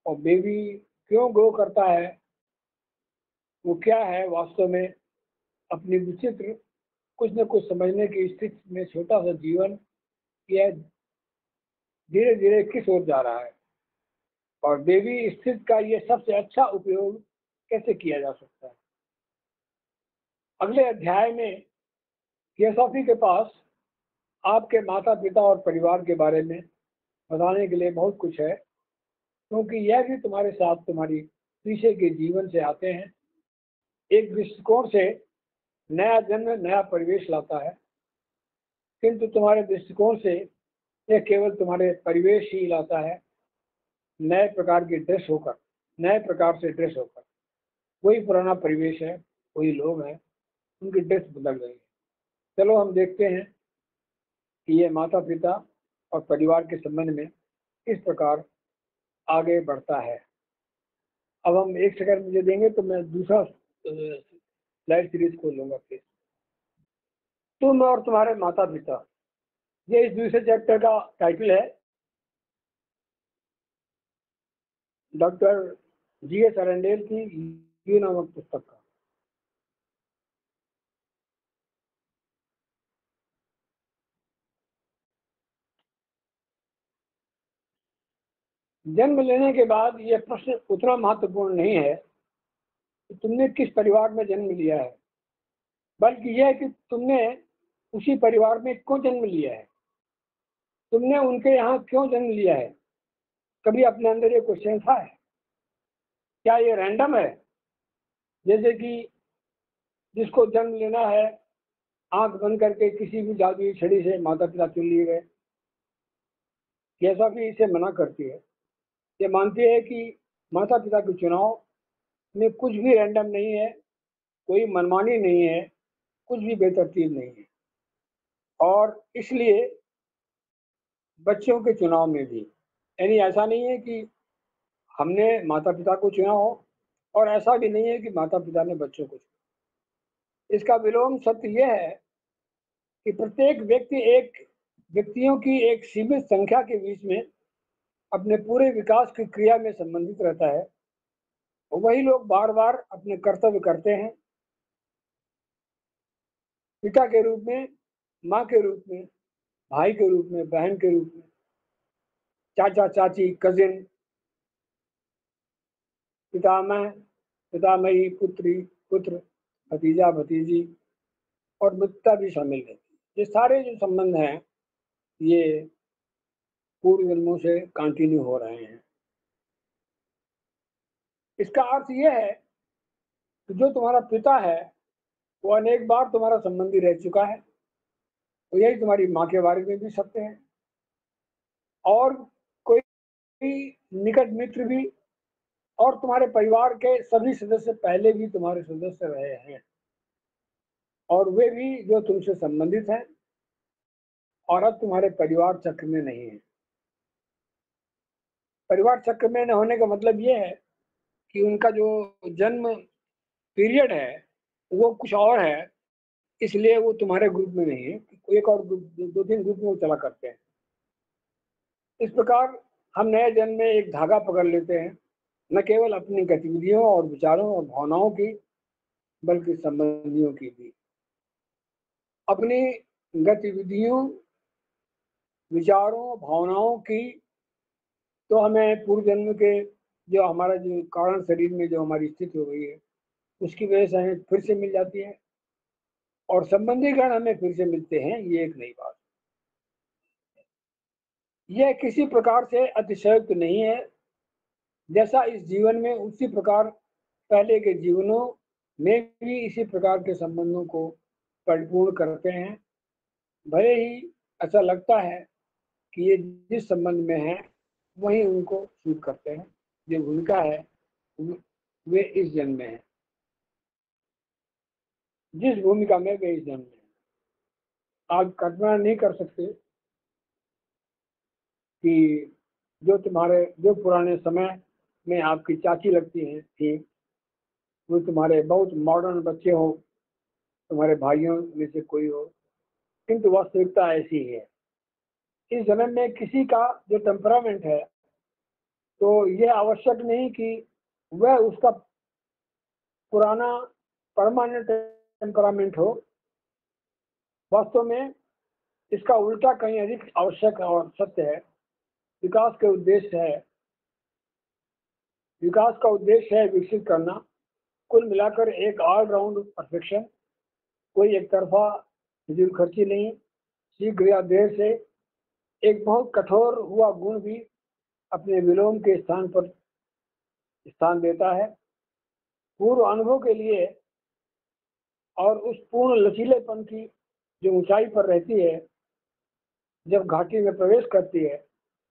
S2: और बेबी क्यों ग्रो करता है, वो क्या है वास्तव में, अपनी विचित्र कुछ न कुछ समझने की स्थिति में छोटा सा जीवन, यह धीरे धीरे किस ओर जा रहा है और बेबी स्थिति का ये सबसे अच्छा उपयोग कैसे किया जा सकता है। अगले अध्याय में थियोसॉफी के पास आपके माता पिता और परिवार के बारे में बताने के लिए बहुत कुछ है, क्योंकि यह भी तुम्हारे साथ तुम्हारी पीछे के जीवन से आते हैं। एक दृष्टिकोण से नया जन्म नया परिवेश लाता है, किंतु तुम्हारे दृष्टिकोण से यह केवल तुम्हारे परिवेश ही लाता है, नए प्रकार की ड्रेस होकर, नए प्रकार से ड्रेस होकर। वही पुराना परिवेश है, वही लोग हैं, उनकी ड्रेस बदल गई है। चलो हम देखते हैं कि ये माता पिता और परिवार के संबंध में किस प्रकार आगे बढ़ता है। अब हम एक सेकंड मुझे देंगे तो मैं दूसरा स्लाइड सीरीज खोल लूंगा प्लीज। तुम और तुम्हारे माता पिता, ये इस दूसरे चैप्टर का टाइटल है, डॉक्टर जी.एस. अरेंडेल की यू नामक पुस्तक का। जन्म लेने के बाद यह प्रश्न उतना महत्वपूर्ण नहीं है कि तुमने किस परिवार में जन्म लिया है, बल्कि यह कि तुमने उसी परिवार में क्यों जन्म लिया है, तुमने उनके यहाँ क्यों जन्म लिया है। कभी अपने अंदर ये क्वेश्चन था है, क्या ये रैंडम है, जैसे कि जिसको जन्म लेना है आंख बंद करके किसी भी जादुई छड़ी से माता पिता चुन लिए गए। थियोसॉफी इसे मना करती है, ये मानती है कि माता पिता के चुनाव में कुछ भी रैंडम नहीं है, कोई मनमानी नहीं है, कुछ भी बेतरतीब नहीं है। और इसलिए बच्चों के चुनाव में भी, यानी ऐसा नहीं है कि हमने माता-पिता को चुना हो और ऐसा भी नहीं है कि माता-पिता ने बच्चों को चुना। इसका विलोम सत्य यह है कि प्रत्येक व्यक्तियों की एक सीमित संख्या के बीच में अपने पूरे विकास की क्रिया में संबंधित रहता है। वही लोग बार-बार अपने कर्तव्य करते हैं, पिता के रूप में, माँ के रूप में, भाई के रूप में, बहन के रूप में, चाचा-चाची, कज़िन, पितामह, पितामही, पुत्री, पुत्र, भतीजा, भतीजी और मित्रता भी शामिल है। ये सारे जो संबंध हैं, ये पूर्व जन्मों से कंटिन्यू हो रहे हैं। इसका अर्थ ये है कि जो तुम्हारा पिता है, वो अनेक बार तुम्हारा संबंधी रह चुका है। तो यही तुम्हारी माँ के बारे में भी सत्य है। और कोई निकट मित्र भी और तुम्हारे परिवार के सभी सदस्य पहले भी तुम्हारे सदस्य रहे हैं और वे भी जो तुमसे संबंधित हैं और अब तुम्हारे परिवार चक्र में नहीं है। परिवार चक्र में न होने का मतलब ये है कि उनका जो जन्म पीरियड है वो कुछ और है, इसलिए वो तुम्हारे ग्रुप में नहीं है। एक और ग्रुप, 2-3 ग्रुप में वो चला करते हैं। इस प्रकार हम नए जन्म में एक धागा पकड़ लेते हैं, न केवल अपनी गतिविधियों और विचारों और भावनाओं की, बल्कि संबंधियों की भी। अपनी गतिविधियों, विचारों, भावनाओं की तो हमें पूर्व जन्म के जो हमारा जो कारण शरीर में जो हमारी स्थिति हो गई है, उसकी वजह से हमें फिर से मिल जाती है और संबंधी गण हमें फिर से मिलते हैं, ये एक नई बात। यह किसी प्रकार से अतिशयोक्त नहीं है। जैसा इस जीवन में उसी प्रकार पहले के जीवनों में भी इसी प्रकार के संबंधों को परिपूर्ण करते हैं। भले ही ऐसा लगता है कि ये जिस संबंध में है वही उनको सूट करते हैं, जो भूमिका है वे इस जन्म में है, जिस भूमिका में वे इस जन्म में है। आप कल्पना नहीं कर सकते कि जो पुराने समय में आपकी चाची लगती हैं थी, वो तुम्हारे बहुत मॉडर्न बच्चे हो, तुम्हारे भाइयों में से कोई हो, किंतु वास्तविकता ऐसी ही है। इस जन्म में किसी का जो टेम्परामेंट है, तो यह आवश्यक नहीं कि वह उसका पुराना परमानेंट टेम्परामेंट हो। वास्तव में इसका उल्टा कहीं अधिक आवश्यक और सत्य है। विकास का उद्देश्य है विकसित करना, कुल मिलाकर एक ऑलराउंड परफेक्शन। कोई एक तरफा फिजूल खर्ची नहीं। शीघ्र या देर से एक बहुत कठोर हुआ गुण भी अपने विलोम के स्थान पर स्थान देता है। पूर्व अनुभव के लिए और उस पूर्ण लचीलेपन की जो ऊंचाई पर रहती है, जब घाटी में प्रवेश करती है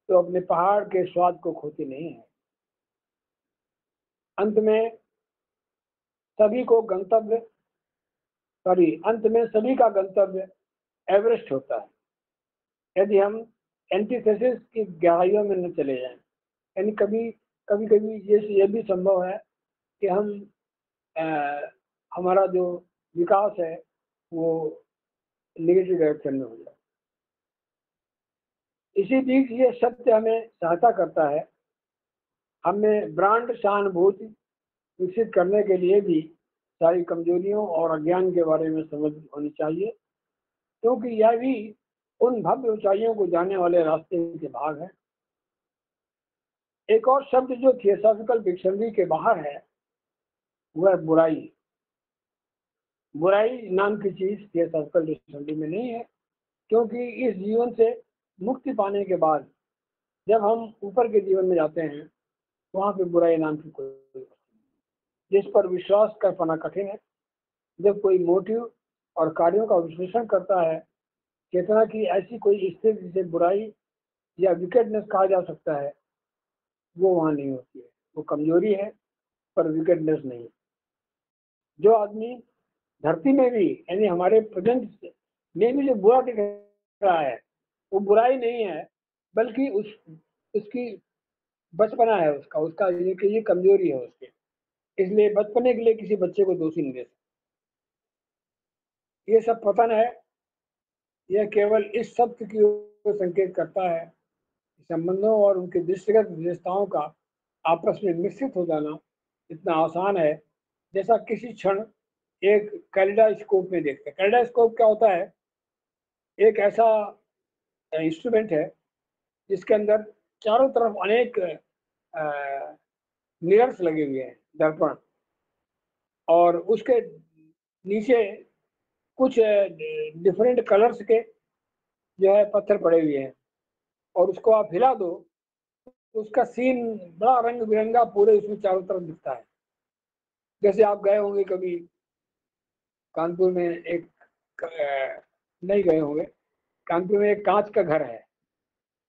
S2: तो अपने पहाड़ के स्वाद को खोती नहीं है। अंत में सभी का गंतव्य एवरेस्ट होता है, यदि हम एंटीथेसिस की गहराइयों में न चले जाएं। यानी कभी ये भी संभव है कि हमारा जो विकास है वो नेगेटिव डायरेक्शन में हो जाए। इसी बीच ये सत्य हमें सहायता करता है। हमें ब्रांड सहानुभूति विकसित करने के लिए भी सारी कमजोरियों और अज्ञान के बारे में समझ होनी चाहिए, क्योंकि यह भी उन भव्य ऊंचाइयों को जाने वाले रास्ते के भाग है। एक और शब्द जो थियोसॉफिकल डिक्शनरी के बाहर है वह बुराई नाम की चीज थियोसॉफिकल डिक्शनरी में नहीं है, क्योंकि इस जीवन से मुक्ति पाने के बाद जब हम ऊपर के जीवन में जाते हैं, वहां पे बुराई नाम की कोई जिस पर विश्वास कर पाना कठिन है। जब कोई मोटिव और कार्यों का विश्लेषण करता है, चेतना की ऐसी कोई स्थिति जिसे बुराई या विकेटनेस कहा जा सकता है, वो वहां नहीं होती है। वो कमजोरी है पर विकेटनेस नहीं। जो आदमी धरती में भी यानी हमारे प्रेजेंट में भी जो बुरा दिख रहा है वो बुराई नहीं है, बल्कि उसकी बचपना है, उसका ये कमजोरी है उसके। इसलिए बचपने के लिए किसी बच्चे को दोषी नहीं दे सकते। ये सब पतन है, यह केवल इस सत्य की ओर संकेत करता है कि संबंधों और उनके दृष्टिगत विशेषताओं का आपस में मिश्रित हो जाना इतना आसान है जैसा किसी क्षण एक कैलिडास्कोप में देखते हैं। कैलिडास्कोप क्या होता है? एक ऐसा इंस्ट्रूमेंट है जिसके अंदर चारों तरफ अनेक मिरर्स लगे हुए हैं, दर्पण, और उसके नीचे कुछ डिफरेंट कलर्स के जो है पत्थर पड़े हुए हैं, और उसको आप हिला दो तो उसका सीन बड़ा रंग बिरंगा पूरे उसमें चारों तरफ दिखता है। जैसे आप गए होंगे कभी कानपुर में एक नहीं गए होंगे, कानपुर में एक कांच का घर है,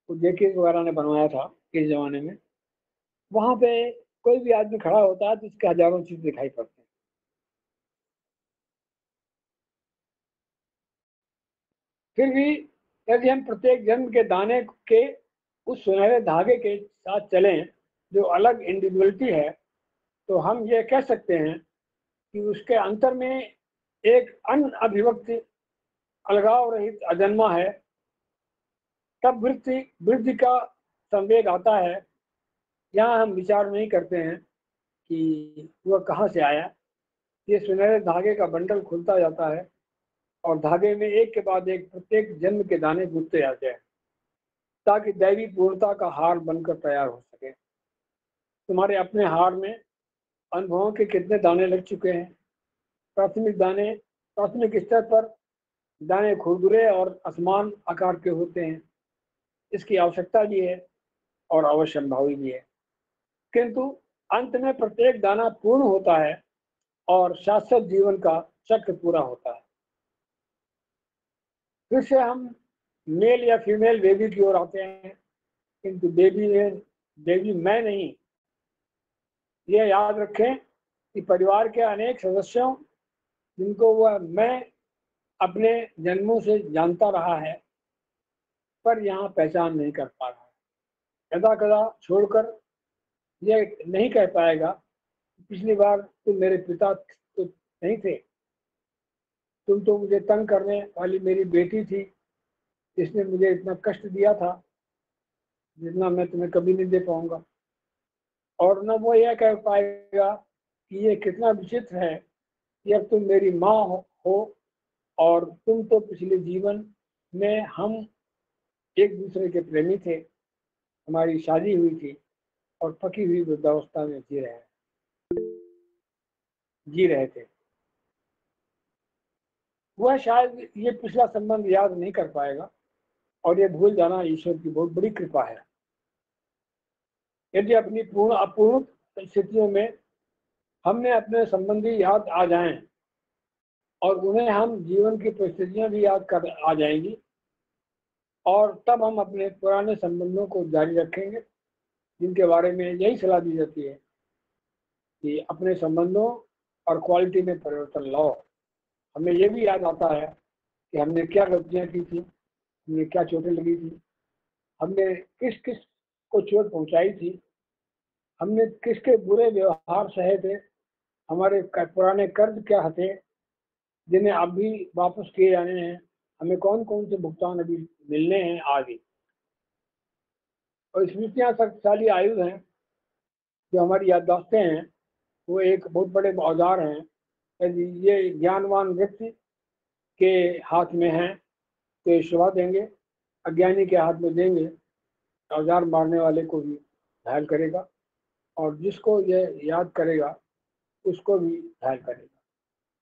S2: वो जेके वगैरह ने बनवाया था इस जमाने में। वहां पे कोई भी आदमी खड़ा होता है तो उसके हजारों चीज दिखाई पड़ते हैं। फिर भी यदि हम प्रत्येक जन्म के दाने के उस सुनहरे धागे के साथ चलें जो अलग इंडिविजुअलिटी है, तो हम ये कह सकते हैं कि उसके अंतर में एक अनअभिव्यक्त अलगाव रहित अजन्मा है। तब वृत्ति वृद्धि का संवेग आता है। यहाँ हम विचार नहीं करते हैं कि वह कहाँ से आया। ये सुनहरे धागे का बंडल खुलता जाता है और धागे में एक के बाद एक प्रत्येक जन्म के दाने गूंथते जाते हैं ताकि दैवी पूर्णता का हार बनकर तैयार हो सके। तुम्हारे अपने हार में अनुभवों के कितने दाने लग चुके हैं? प्राथमिक स्तर पर दाने खुरदुरे और असमान आकार के होते हैं। इसकी आवश्यकता भी है और अवश्यंभावी भी है, किंतु अंत में प्रत्येक दाना पूर्ण होता है और शाश्वत जीवन का चक्र पूरा होता है। फिर से हम मेल या फीमेल बेबी की ओर आते हैं, किंतु बेबी मैं नहीं। यह याद रखें कि परिवार के अनेक सदस्यों जिनको वह मैं अपने जन्मों से जानता रहा है पर यहाँ पहचान नहीं कर पा रहा है। कदा कदा छोड़कर यह नहीं कह पाएगा, पिछली बार तुम मेरे पिता तो नहीं थे, तुम तो मुझे तंग करने वाली मेरी बेटी थी जिसने मुझे इतना कष्ट दिया था जितना मैं तुम्हें कभी नहीं दे पाऊंगा। और न वो यह कह पाएगा कि ये कितना विचित्र है कि अब तुम मेरी माँ हो और तुम तो पिछले जीवन में हम एक दूसरे के प्रेमी थे, हमारी शादी हुई थी और पकी हुई वृद्धावस्था में जी रहे थे। वह शायद ये पिछला संबंध याद नहीं कर पाएगा और ये भूल जाना ईश्वर की बहुत बड़ी कृपा है। यदि अपनी पूर्ण अपूर्ण स्थितियों में हमने अपने संबंधी याद आ जाएं और उन्हें हम जीवन की परिस्थितियां भी याद कर आ जाएंगी, और तब हम अपने पुराने संबंधों को जारी रखेंगे जिनके बारे में यही सलाह दी जाती है कि अपने संबंधों और क्वालिटी में परिवर्तन लाओ। हमें ये भी याद आता है कि हमने क्या गलतियां की थी, हमने क्या चोटें लगी थी, हमने किस किस को चोट पहुंचाई थी, हमने किसके बुरे व्यवहार सहे थे, हमारे पुराने कर्ज क्या थे जिन्हें अभी वापस किए जाने हैं, हमें कौन कौन से भुगतान अभी मिलने हैं आदि। और स्मृतियाँ शक्तिशाली आयुध हैं। जो हमारी याददाश्तें हैं वो एक बहुत बड़े औजार हैं। यदि ये ज्ञानवान व्यक्ति के हाथ में हैं तो ये शोभा देंगे, अज्ञानी के हाथ में देंगे औजार मारने वाले को भी घायल करेगा, और जिसको ये याद करेगा उसको भी घायल करेगा।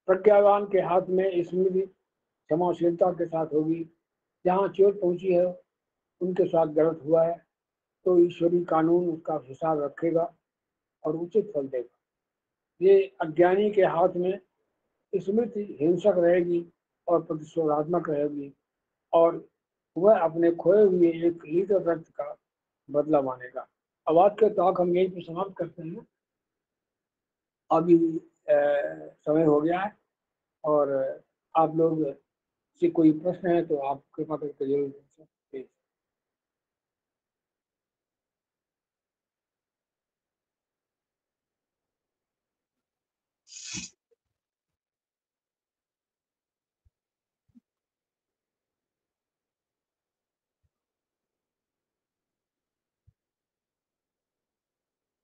S2: प्रज्ञावान के हाथ में स्मृति क्षमाशीलता के साथ होगी। जहाँ चोट पहुंची है, उनके साथ गलत हुआ है तो ईश्वरीय कानून उसका हिसाब रखेगा और उचित फल देगा। ये अज्ञानी के हाथ में स्मृति हिंसक रहेगी और प्रतिशोधात्मक रहेगी, और वह अपने खोए हुए एक लीटर रक्त का बदला मानेगा। अब आज के टॉक हम यहीं पर समाप्त करते हैं। अभी समय हो गया है, और आप लोग से कोई प्रश्न है तो आप कृपा करके जरूर पूछें।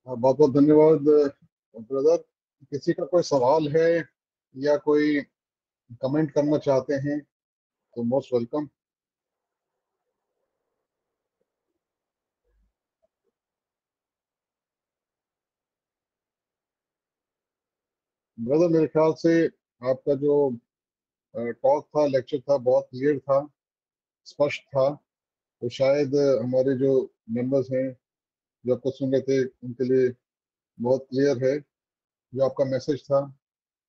S1: बहुत बहुत धन्यवाद ब्रदर। किसी का कोई सवाल है या कोई कमेंट करना चाहते हैं तो मोस्ट वेलकम। ब्रदर मेरे ख्याल से आपका जो टॉक था, लेक्चर था, बहुत क्लियर था, स्पष्ट था। तो शायद हमारे जो मेंबर्स हैं जो आपको सुन रहे थे उनके लिए बहुत क्लियर है जो आपका मैसेज था।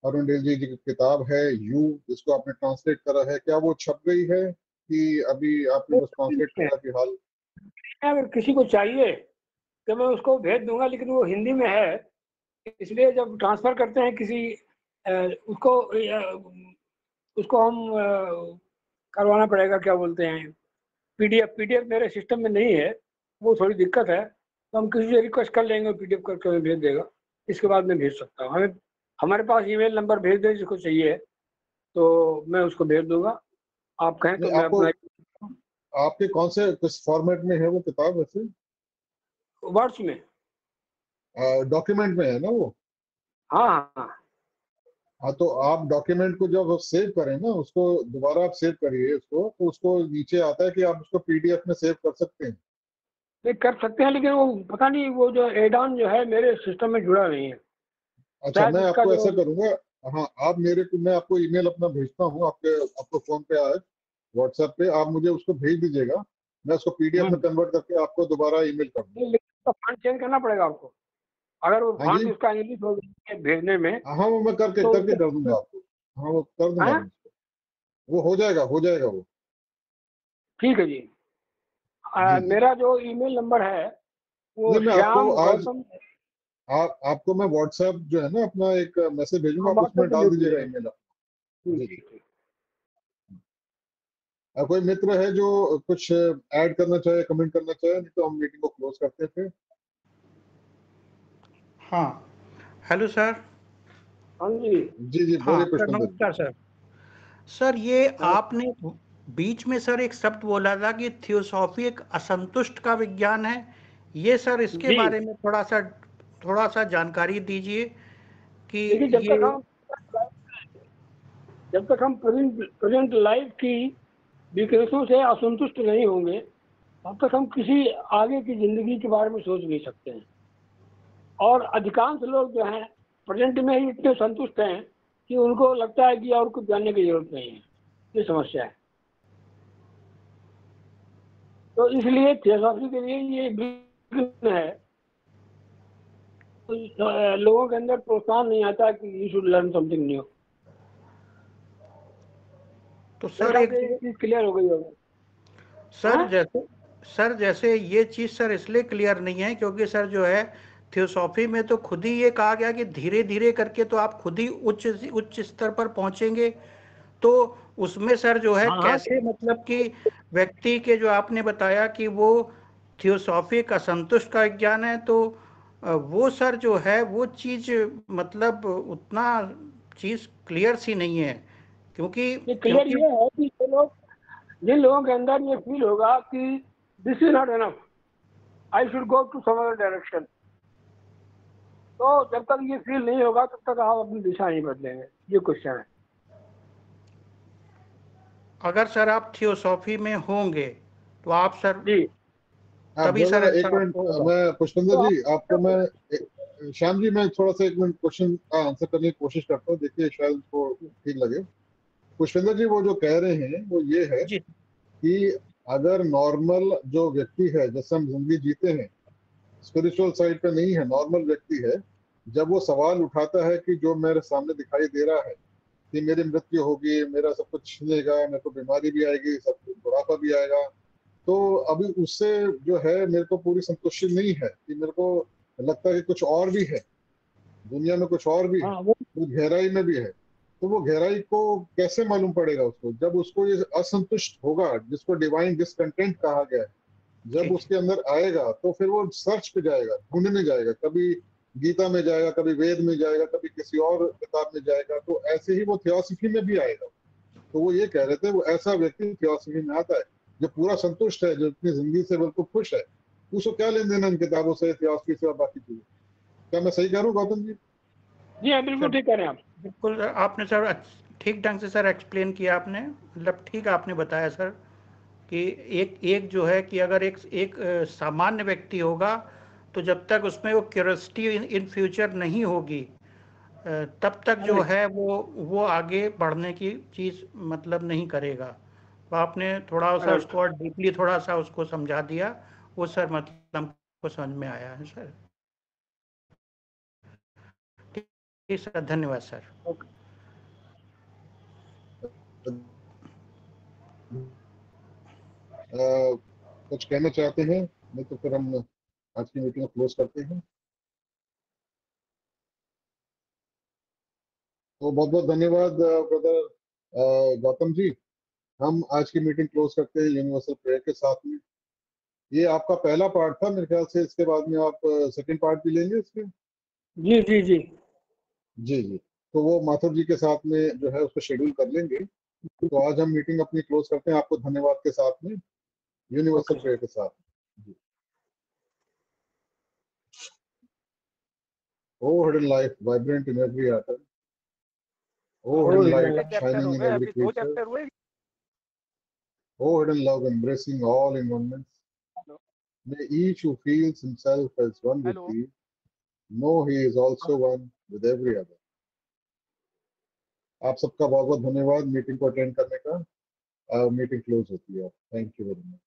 S1: अरुण डेल जी की किताब है यू, जिसको आपने ट्रांसलेट करा है, क्या वो छप गई है कि अभी आपने बस ट्रांसलेट करा फिलहाल?
S2: अगर किसी को चाहिए तो मैं उसको भेज दूंगा, लेकिन वो हिंदी में है, इसलिए जब ट्रांसफर करते हैं किसी उसको हम करवाना पड़ेगा, क्या बोलते हैं, पीडीएफ मेरे सिस्टम में नहीं है, वो थोड़ी दिक्कत है। तो हम किसी से रिक्वेस्ट कर लेंगे, पीडीएफ करके हमें भेज देगा, इसके बाद मैं भेज सकता हूँ। हमें हमारे पास ईमेल नंबर भेज दें जिसको चाहिए, तो मैं उसको भेज दूंगा। आप कहें तो
S1: नहीं,
S2: मैं
S1: आपको
S2: अपना
S1: आपके कौन से किस फॉर्मेट में है वो किताब वैसे?
S2: वर्ड्स में।
S1: डॉक्यूमेंट में है ना वो?
S2: हाँ हाँ हाँ,
S1: हाँ, तो आप डॉक्यूमेंट को जब सेव करें ना, उसको दोबारा आप सेव करिए उसको, तो उसको नीचे आता है कि आप उसको पीडीएफ में सेव कर सकते हैं।
S2: ये कर सकते हैं, लेकिन वो पता नहीं, वो जो एड ऑन जो है मेरे सिस्टम में जुड़ा नहीं है,
S1: अच्छा,
S2: शायद
S1: मैं
S2: उसका
S1: आपको
S2: जो।
S1: ऐसा करूंगा। हाँ, आप मेरे को, मैं आपको ईमेल अपना भेजता हूँ, आपको फोन पे आज व्हाट्सएप पे आप मुझे उसको भेज दीजिएगा। मैं उसको पीडीएफ में कन्वर्ट करके आपको दोबारा ईमेल कर दूंगा।
S2: लेकिन फॉन्ट चेंज करना पड़ेगा आपको, अगर वो
S1: हाँ
S2: फॉन्ट
S1: जी।
S2: उसका इंग्लिश हो गया है भेजने में
S1: हाँ, वो मैं करके
S2: तो
S1: करके कर दूंगा आपको। हाँ, वो कर दूंगा
S2: हाँ,
S1: मैं उसको। वो हो जाएगा, हो जाएगा वो।
S2: ठीक है जी।
S1: जी जी।
S2: मेरा जो ईमेल नंबर है वो
S1: नहीं, मैं आपको
S2: श्याम
S1: आज
S2: गौतम।
S1: आपको मैं व्हाट्सएप जो है ना अपना एक मैसेज भेजूंगा,
S2: हाँ,
S1: आप
S2: व्हाट्सएप
S1: उसमें
S2: पे
S1: डाल
S2: भेज
S1: दीजिएगा
S2: दीजिएगा।
S1: ईमेल।
S2: ठीक
S1: जी जी।
S2: ठीक ठीक।
S1: कोई मित्र है जो कुछ ऐड करना चाहे, कमेंट करना चाहे, नहीं तो हम मीटिंग को क्लोज करते हैं फिर।
S3: हाँ, हेलो सर।
S2: हाँ जी।
S1: जी जी,
S3: हाँ
S1: बोलिए
S3: सर,
S1: पुष्पेंद्र जी।
S3: नमस्कार सर। सर, ये
S2: नमस्ते।
S3: आपने बीच में सर एक शब्द बोला था कि थियोसॉफी एक असंतुष्ट का विज्ञान है। ये सर इसके
S2: जी,
S3: बारे में थोड़ा सा जानकारी दीजिए कि
S2: देखिए,
S3: ये।
S2: जब तक हम प्रेजेंट लाइफ की विकल्पों से असंतुष्ट नहीं होंगे, तब तक हम किसी आगे की जिंदगी के बारे में सोच नहीं सकते हैं। और अधिकांश लोग जो हैं प्रेजेंट में ही इतने संतुष्ट हैं कि उनको लगता है कि और कुछ जानने की जरूरत नहीं है। ये समस्या है। तो इसलिए थियोसॉफी के लिए ये विघ्न है। तो लोगों के अंदर प्रोत्साहन नहीं आता कि you should learn something new.
S3: तो
S2: मेरे
S3: सर
S2: ख्याल
S3: एक
S2: से ये चीज क्लियर हो गई होगी।
S3: सर
S2: हाँ
S3: जैसे सर जैसे ये चीज़ सर इसलिए क्लियर नहीं है क्योंकि सर जो है थियोसॉफी में तो खुद ही ये कहा गया कि धीरे धीरे करके तो आप खुद ही उच्च उच्च स्तर पर पहुंचेंगे। तो उसमें सर जो है
S2: हाँ हाँ,
S3: कैसे, मतलब कि व्यक्ति के जो आपने बताया कि वो थियोसॉफी का संतुष्ट का विज्ञान है, तो वो सर जो है वो चीज मतलब उतना चीज क्लियर सी नहीं है, क्योंकि
S2: ये क्लियर
S3: क्योंकि
S2: ये है कि जिन लोगों के अंदर ये फील होगा कि this is not enough, I should go to some other direction, तो जब तक ये फील नहीं होगा तब तक आप अपनी दिशा नहीं बदलेंगे। ये क्वेश्चन है।
S3: अगर सर आप थियोसॉफी में होंगे तो आप सर
S2: जी,
S1: हाँ
S3: तभी सर
S1: ब्रदर, एक
S3: अच्छा
S1: मिनट।
S3: आपको होगा।
S1: मैं पुष्पेंद्र
S2: तो
S1: जी आपको मैं
S2: आप
S1: श्याम जी, मैं थोड़ा सा एक मिनट क्वेश्चन का आंसर करने की कोशिश करता हूँ, देखिए शायद उसको ठीक लगे। पुष्पेंद्र जी वो जो कह रहे हैं वो ये है
S3: जी
S1: कि अगर नॉर्मल जो व्यक्ति है, जैसे हम जिंदगी जीते हैं, स्पिरिचुअल साइड पे नहीं है, नॉर्मल व्यक्ति है, जब वो सवाल उठाता है कि जो मेरे सामने दिखाई दे रहा है कि मेरी मृत्यु होगी, मेरा सब कुछ छिनेगा, मेरे को बीमारी भी आएगी, सब कुछ बुढ़ापा भी आएगा, तो अभी उससे जो है मेरे को पूरी संतुष्टि नहीं है, कि मेरे को लगता है कि कुछ और भी है। दुनिया में कुछ और भी है,
S2: हाँ, वो
S1: कुछ गहराई में भी है। तो वो गहराई को कैसे मालूम पड़ेगा उसको? जब उसको ये असंतुष्ट होगा, जिसको डिवाइन डिसकंटेंट कहा गया है, जब
S3: ठीक
S1: उसके अंदर आएगा तो फिर वो सर्च पे जाएगा, ढूंढने जाएगा, कभी गीता में जाएगा, कभी वेद में जाएगा, कभी किसी और किताब में जाएगा। तो ऐसे ही वो थियोसॉफी में भी आएगा। तो वो ये कह रहे थे, वो ऐसा व्यक्ति थियोसॉफी में आता है जो पूरा संतुष्ट है, जो अपनी जिंदगी से बिल्कुल खुश है। उसको क्या लेन देना इन किताबों से, थियोसॉफी से और बाकी चीजें। क्या मैं सही कह रहा हूँ गौतम जी?
S2: जी हाँ, बिल्कुल
S3: सर,
S2: ठीक कह रहे हैं आप।
S3: बिल्कुल आपने सर ठीक ढंग से सर एक्सप्लेन किया आपने, मतलब ठीक आपने बताया सर कि एक एक जो है कि अगर एक एक सामान्य व्यक्ति होगा तो जब तक उसमें वो क्यूरियोसिटी इन फ्यूचर नहीं होगी तब तक जो है वो आगे बढ़ने की चीज़ मतलब नहीं करेगा। तो आपने थोड़ा सा
S2: Correct.
S3: उसको और डीपली थोड़ा सा उसको समझा दिया, वो सर मतलब हमको समझ में आया है सर। ठीक सर, धन्यवाद सर।
S2: Okay.
S1: कुछ कहना चाहते हैं? नहीं तो फिर हम आज की मीटिंग क्लोज करते हैं। तो बहुत बहुत धन्यवाद ब्रदर गौतम जी। हम आज की मीटिंग क्लोज करते हैं यूनिवर्सल प्रेयर के साथ में। ये आपका पहला पार्ट था मेरे ख्याल से, इसके बाद में आप सेकंड पार्ट भी लेंगे इसके।
S2: जी जी जी।
S1: जी जी। तो वो माथुर जी के साथ में जो है उसको शेड्यूल कर लेंगे। तो आज हम मीटिंग अपनी क्लोज करते हैं, आपको धन्यवाद के साथ में, यूनिवर्सल
S2: ओके
S1: प्रेयर के साथ। जी। O hidden life vibrant in every atom, O hidden light
S4: chapter O
S1: shining in
S4: गए,
S1: एवरी
S4: अभी 2
S1: क्रीचर,
S4: चैप्टर हुए।
S1: O hidden love embracing all in oneness.
S4: Hello
S1: May each who feels himself as one with
S4: hello
S1: thee know he is also one with every other. आप सबका बहुत बहुत धन्यवाद meeting को attend करने का। मीटिंग क्लोज होती है। Thank you very much.